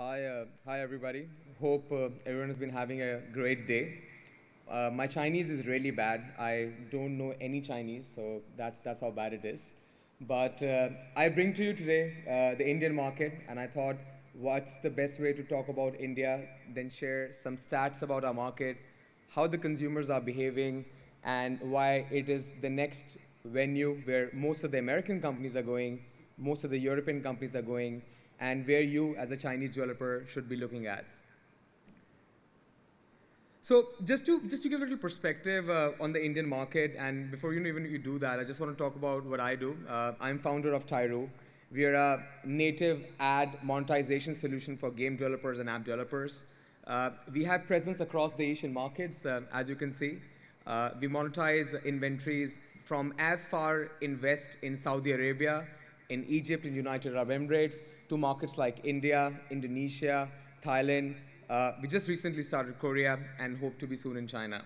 Hi everybody. Hope everyone has been having a great day. My Chinese is really bad. I don't know any Chinese, so that's how bad it is. But I bring to you today the Indian market, and I thought, what's the best way to talk about India? Then share some stats about our market, how the consumers are behaving, and why it is the next venue where most of the American companies are going, most of the European companies are going, and where you, as a Chinese developer, should be looking at. So just to give a little perspective on the Indian market, and before you do that, I just want to talk about what I do. I'm founder of Tyroo. We are a native ad monetization solution for game developers and app developers. We have presence across the Asian markets, as you can see. We monetize inventories from as far in west in Saudi Arabia, in Egypt, in United Arab Emirates, to markets like India, Indonesia, Thailand. We just recently started Korea and hope to be soon in China.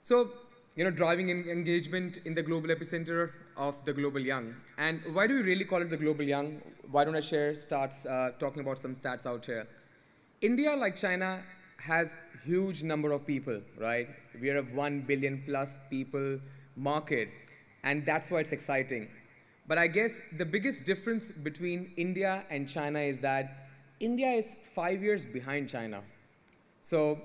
So, driving engagement in the global epicenter of the global young. And why do we really call it the global young? Why don't I share stats, talking about some stats out here? India, like China, has huge number of people, right? We are a 1 billion plus people market, and that's why it's exciting. But I guess the biggest difference between India and China is that India is 5 years behind China. So,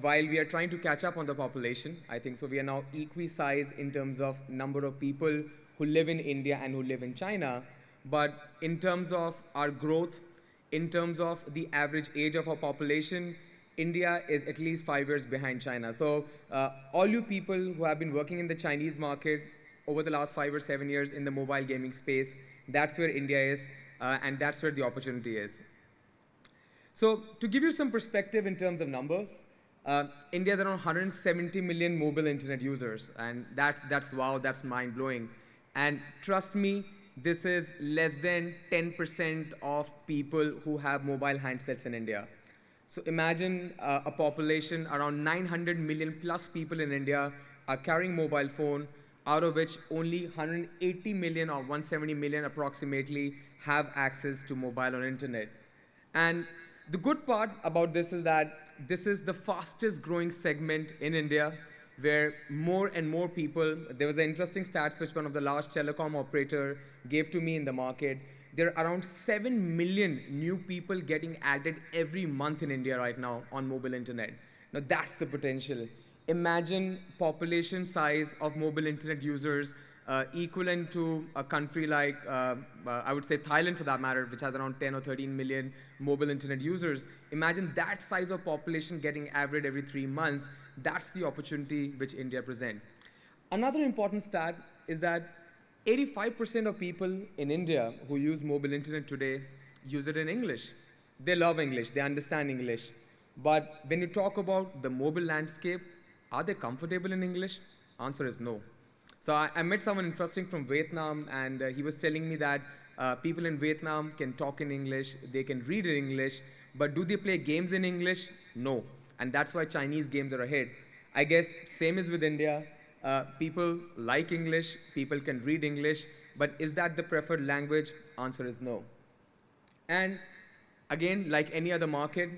while we are trying to catch up on the population, I think so we are now equi-sized in terms of number of people who live in India and who live in China. But in terms of our growth, in terms of the average age of our population, India is at least 5 years behind China. So all you people who have been working in the Chinese market over the last 5 or 7 years in the mobile gaming space, that's where India is, and that's where the opportunity is. So to give you some perspective in terms of numbers, India has around 170 million mobile internet users, and that's wow, that's mind-blowing. And trust me, this is less than 10% of people who have mobile handsets in India. So imagine a population around 900 million plus people in India are carrying mobile phone, out of which only 180 million or 170 million approximately have access to mobile or internet. And the good part about this is that this is the fastest growing segment in India, where more and more people, there was an interesting stats which one of the large telecom operator gave to me in the market. There are around 7 million new people getting added every month in India right now on mobile internet. Now that's the potential. Imagine population size of mobile internet users equivalent to a country like, I would say Thailand for that matter, which has around 10 or 13 million mobile internet users. Imagine that size of population getting averaged every 3 months. That's the opportunity which India presents. Another important stat is that 85% of people in India who use mobile internet today use it in English. They love English, they understand English. But when you talk about the mobile landscape, are they comfortable in English? Answer is no. So I met someone interesting from Vietnam, and he was telling me that people in Vietnam can talk in English, they can read in English, but do they play games in English? No. And that's why Chinese games are ahead. I guess same is with India. People like English, people can read English, but is that the preferred language? Answer is no. And again, like any other market,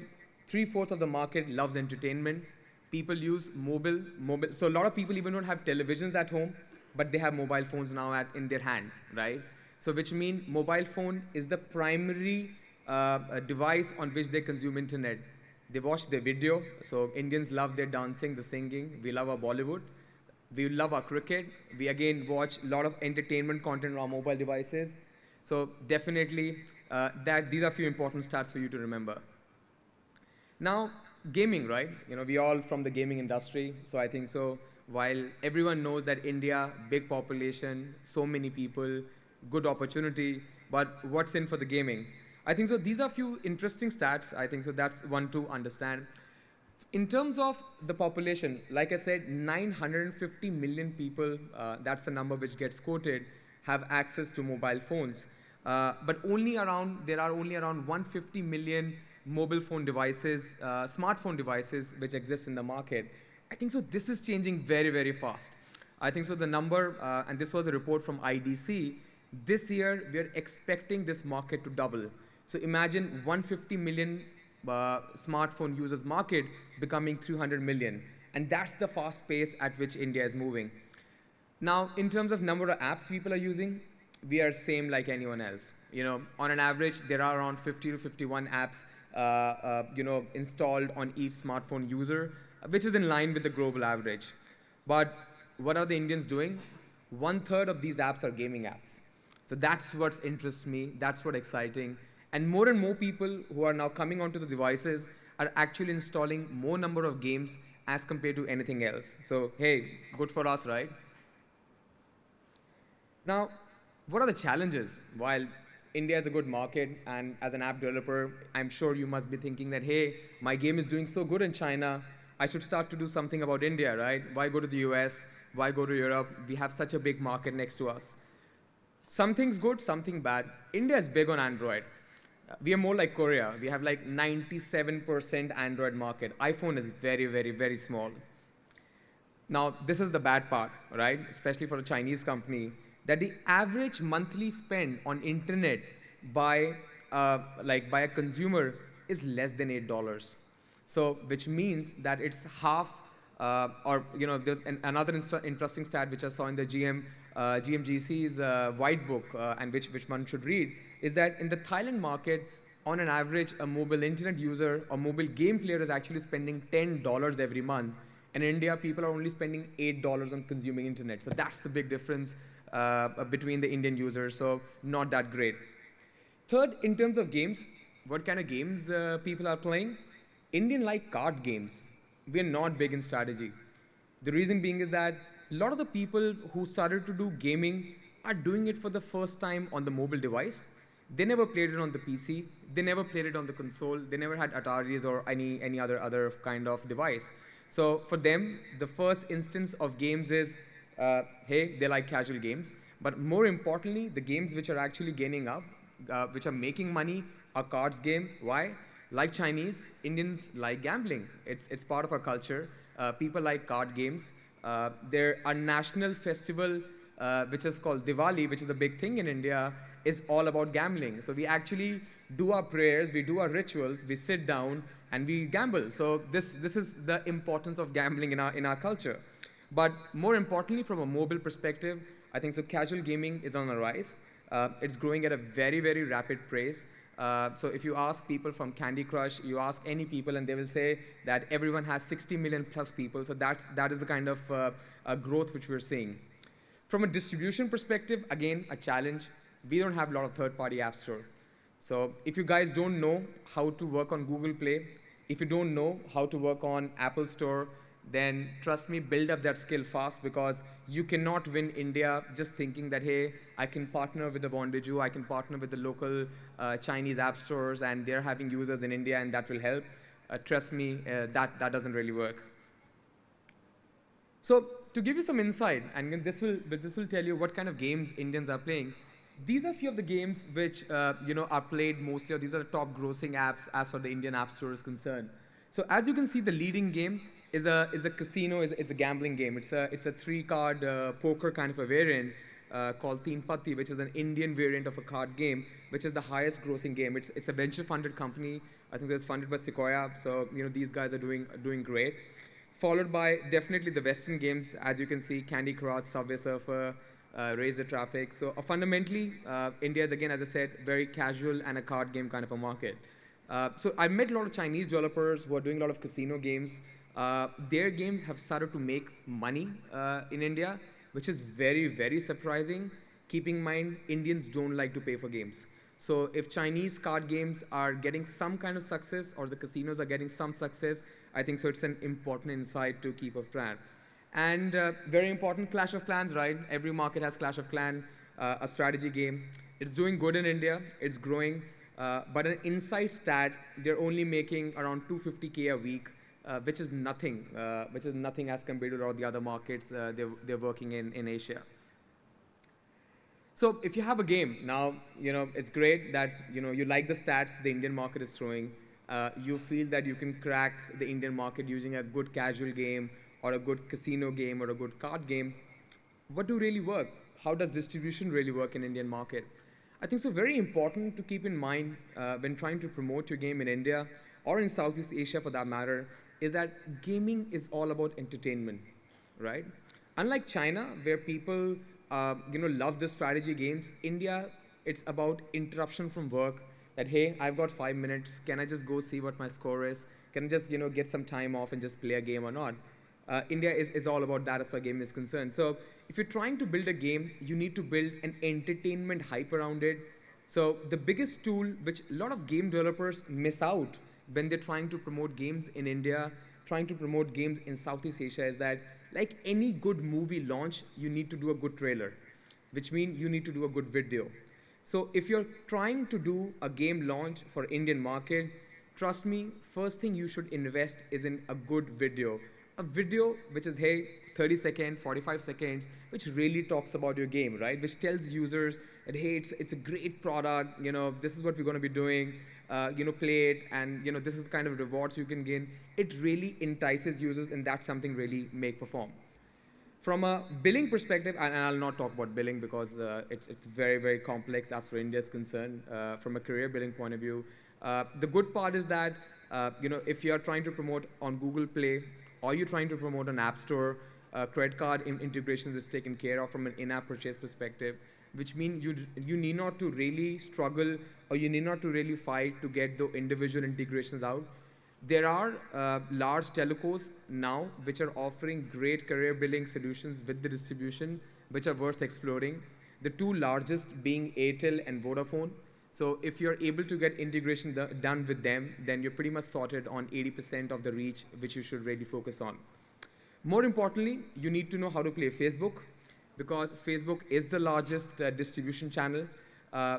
3/4 of the market loves entertainment. People use mobile. So a lot of people even don't have televisions at home, but they have mobile phones now in their hands, right? So which means mobile phone is the primary device on which they consume internet. They watch their video. So Indians love their dancing, the singing. We love our Bollywood. We love our cricket. We again watch a lot of entertainment content on our mobile devices. So definitely, these are a few important stats for you to remember. Now, gaming, right? We all from the gaming industry. So I think so, while everyone knows that India, big population, so many people, good opportunity, but what's in for the gaming? I think so these are few interesting stats. I think so that's one to understand. In terms of the population, like I said, 950 million people, that's the number which gets quoted, have access to mobile phones. But there are only around 150 million mobile phone devices, smartphone devices, which exist in the market. I think so this is changing very, very fast. I think so the number, and this was a report from IDC, this year we are expecting this market to double. So imagine 150 million smartphone users market becoming 300 million. And that's the fast pace at which India is moving. Now, in terms of number of apps people are using, we are same like anyone else. On an average, there are around 50 to 51 apps, installed on each smartphone user, which is in line with the global average. But what are the Indians doing? 1/3 of these apps are gaming apps. So that's what interests me. That's what exciting. And more people who are now coming onto the devices are actually installing more number of games as compared to anything else. So hey, good for us, right? Now, what are the challenges? While India is a good market, and as an app developer, I'm sure you must be thinking that, hey, my game is doing so good in China, I should start to do something about India, right? Why go to the US? Why go to Europe? We have such a big market next to us. Something's good, something bad. India is big on Android. We are more like Korea. We have like 97% Android market. iPhone is very small. Now, this is the bad part, right? Especially for a Chinese company, that the average monthly spend on internet by a consumer is less than $8. So, which means that it's half, there's another interesting stat which I saw in the GMGC's white book, and which one should read, is that in the Thailand market, on an average, a mobile internet user or mobile game player is actually spending $10 every month. And in India, people are only spending $8 on consuming internet. So that's the big difference between the Indian users, so not that great. Third, in terms of games, what kind of games people are playing? Indian like card games. We are not big in strategy. The reason being is that a lot of the people who started to do gaming are doing it for the first time on the mobile device. They never played it on the PC. They never played it on the console. They never had Ataris or any other kind of device. So for them, the first instance of games is, hey, they like casual games. But more importantly, the games which are actually gaining up, which are making money, are cards game. Why? Like Chinese, Indians like gambling. It's part of our culture. People like card games. There are national festival, which is called Diwali, which is a big thing in India, is all about gambling. So we actually do our prayers, we do our rituals, we sit down, and we gamble. So this is the importance of gambling in our culture. But more importantly, from a mobile perspective, I think so casual gaming is on the rise. It's growing at a very rapid pace. So if you ask people from Candy Crush, you ask any people, and they will say that everyone has 60 million plus people. So that is the kind of growth which we're seeing. From a distribution perspective, again, a challenge. We don't have a lot of third-party app store. So if you guys don't know how to work on Google Play, if you don't know how to work on Apple Store, then trust me, build up that skill fast, because you cannot win India just thinking that, hey, I can partner with the Wondeju, I can partner with the local Chinese app stores, and they're having users in India, and that will help. Trust me, that doesn't really work. So to give you some insight, and this will tell you what kind of games Indians are playing. These are a few of the games which are played mostly, or these are the top grossing apps as far as the Indian App Store is concerned. So as you can see, the leading game is a casino, is a gambling game. It's a 3-card poker kind of a variant called Teen Patti, which is an Indian variant of a card game, which is the highest grossing game. It's a venture funded company. I think it's funded by Sequoia. So these guys are doing great. Followed by definitely the Western games, as you can see, Candy Crush, Subway Surfer, Raise the Traffic. So fundamentally, India is, again, as I said, very casual and a card game kind of a market. So I met a lot of Chinese developers who are doing a lot of casino games. Their games have started to make money in India, which is very surprising. Keeping in mind, Indians don't like to pay for games. So if Chinese card games are getting some kind of success, or the casinos are getting some success, I think so it's an important insight to keep of track. And very important, Clash of Clans, right? Every market has Clash of Clans, a strategy game. It's doing good in India, it's growing, but an inside stat, they're only making around 250K a week, which is nothing as compared to all the other markets they're working in Asia. So if you have a game, now, it's great that, you like the stats the Indian market is throwing. You feel that you can crack the Indian market using a good casual game, or a good casino game, or a good card game. What do really work? How does distribution really work in Indian market? I think so very important to keep in mind when trying to promote your game in India or in Southeast Asia for that matter is that gaming is all about entertainment, right? Unlike China, where people love the strategy games, India, it's about interruption from work. That hey, I've got 5 minutes. Can I just go see what my score is? Can I just get some time off and just play a game or not? India is all about that as far as gaming is concerned. So if you're trying to build a game, you need to build an entertainment hype around it. So the biggest tool which a lot of game developers miss out when they're trying to promote games in India, trying to promote games in Southeast Asia is that like any good movie launch, you need to do a good trailer, which means you need to do a good video. So if you're trying to do a game launch for Indian market, trust me, first thing you should invest is in a good video. A video which is, hey, 30 seconds, 45 seconds, which really talks about your game, right? Which tells users that, hey, it's a great product, this is what we're going to be doing, play it, and this is the kind of rewards you can gain. It really entices users, and that's something really make perform. From a billing perspective, and I'll not talk about billing because it's very, very complex as for India is concerned, from a career billing point of view. The good part is that, if you're trying to promote on Google Play, or you're trying to promote an app store, credit card integrations is taken care of from an in-app purchase perspective, which means you need not to really struggle or you need not to really fight to get the individual integrations out. There are large telcos now which are offering great career billing solutions with the distribution, which are worth exploring. The two largest being Airtel and Vodafone. So if you're able to get integration done with them, then you're pretty much sorted on 80% of the reach, which you should really focus on. More importantly, you need to know how to play Facebook, because Facebook is the largest distribution channel.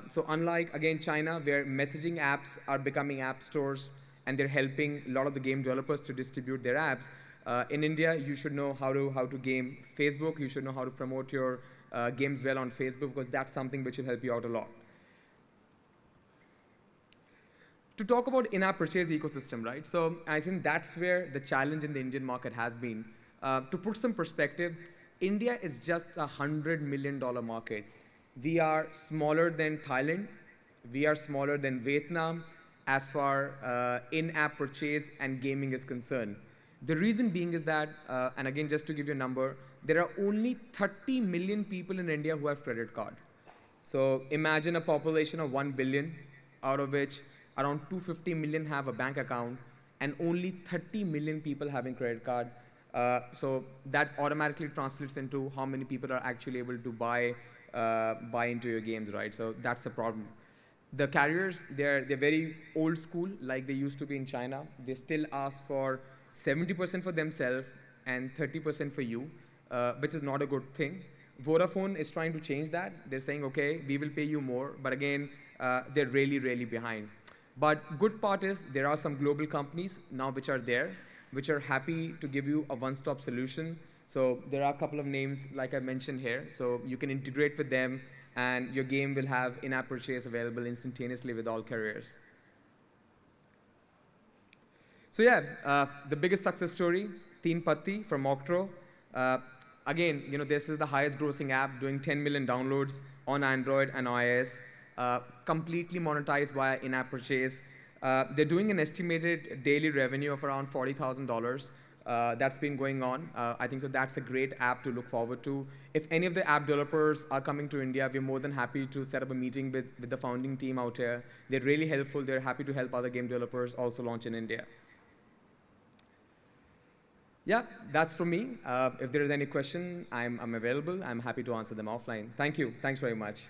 So unlike, again, China, where messaging apps are becoming app stores, and they're helping a lot of the game developers to distribute their apps, in India, you should know how to game Facebook. You should know how to promote your games well on Facebook, because that's something which will help you out a lot. To talk about in-app purchase ecosystem, right? So I think that's where the challenge in the Indian market has been. To put some perspective, India is just a $100 million market. We are smaller than Thailand. We are smaller than Vietnam as far in-app purchase and gaming is concerned. The reason being is that, and again, just to give you a number, there are only 30 million people in India who have credit card. So imagine a population of 1 billion, out of which around 250 million have a bank account, and only 30 million people having credit card. So that automatically translates into how many people are actually able to buy into your games, right? So that's the problem. The carriers, they're very old school, like they used to be in China. They still ask for 70% for themselves and 30% for you, which is not a good thing. Vodafone is trying to change that. They're saying, okay, we will pay you more, but again, they're really, really behind. But good part is there are some global companies now which are there, which are happy to give you a one-stop solution. So there are a couple of names like I mentioned here. So you can integrate with them, and your game will have in-app purchase available instantaneously with all carriers. So yeah, the biggest success story, Teen Patti from Octro. Again, this is the highest grossing app, doing 10 million downloads on Android and iOS. Completely monetized via in-app purchase. They're doing an estimated daily revenue of around $40,000. That's been going on. I think so that's a great app to look forward to. If any of the app developers are coming to India, we're more than happy to set up a meeting with the founding team out here. They're really helpful. They're happy to help other game developers also launch in India. Yeah, that's from me. If there is any question, I'm available. I'm happy to answer them offline. Thank you. Thanks very much.